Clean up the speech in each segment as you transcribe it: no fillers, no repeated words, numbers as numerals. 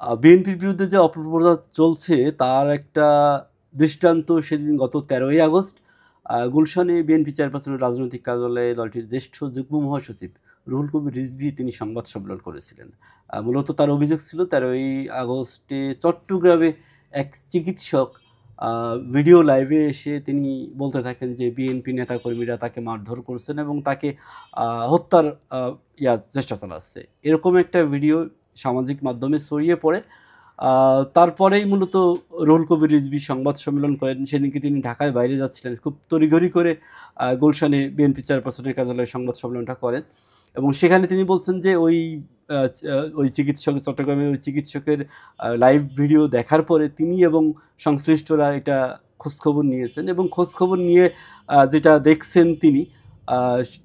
বিএনপির বিরুদ্ধে যে অপপ্রচার চলছে তার একটা দৃষ্টান্ত সেদিন গত ১৩ই আগস্ট গুলশানে বিএনপি চেয়ারপারসনের রাজনৈতিক কার্যালয়ে দলটির জ্যেষ্ঠ যুগ্ম মহাসচিব রুহুল কবির রিজভী তিনি সংবাদ সম্মেলন করেছিলেন। মূলত তার অভিযোগ ছিল ১৩ই আগস্টে চট্টগ্রামে এক চিকিৎসক ভিডিও লাইভে এসে তিনি বলতে থাকেন যে বিএনপি নেতাকর্মীরা তাকে মারধর করছেন এবং তাকে হত্যার চেষ্টা চালাচ্ছে। এরকম একটা ভিডিও সামাজিক মাধ্যমে ছড়িয়ে পড়ে। তারপরেই মূলত রুহুল কবির রিজভী সংবাদ সম্মেলন করেন। সেদিনকে তিনি ঢাকায় বাইরে যাচ্ছিলেন। খুব তড়িঘড়ি করে গুলশানে বিএনপি চেয়ারপারসনের কার্যালয়ে সংবাদ সম্মেলনটা করেন এবং সেখানে তিনি বলছেন যে ওই চিকিৎসক, চট্টগ্রামের ওই চিকিৎসকের লাইভ ভিডিও দেখার পরে তিনি এবং সংশ্লিষ্টরা এটা খোঁজখবর নিয়েছেন এবং খোঁজখবর নিয়ে যেটা দেখছেন তিনি আ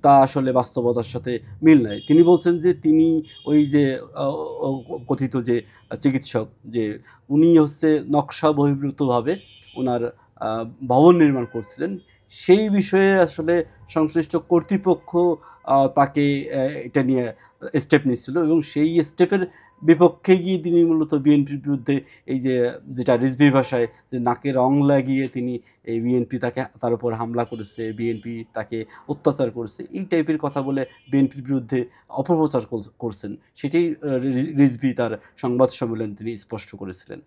তা আসলে বাস্তবতার সাথে মিল নাই। তিনি বলছেন যে তিনি ওই যে অ ও কথিত যে চিকিৎসক যে উনি হচ্ছে নকশা বহির্ভূতভাবে উনার আ ভবন নির্মাণ করছিলেন। সেই বিষয়ে আসলে সংশ্লিষ্ট কর্তৃপক্ষ তাকে এটা নিয়ে স্টেপ নিচ্ছিল এবং সেই স্টেপের বিপক্ষে গিয়ে তিনি মূলত বিএনপির বিরুদ্ধে এই যে যেটা রিজভির ভাষায় যে নাকে রং লাগিয়ে তিনি এই বিএনপি তার উপর হামলা করেছে, বিএনপি তাকে অত্যাচার করছে, এই টাইপের কথা বলে বিএনপির বিরুদ্ধে অপপ্রচার করছেন। সেটাই রিজভী তার সংবাদ সম্মেলনে তিনি স্পষ্ট করেছিলেন।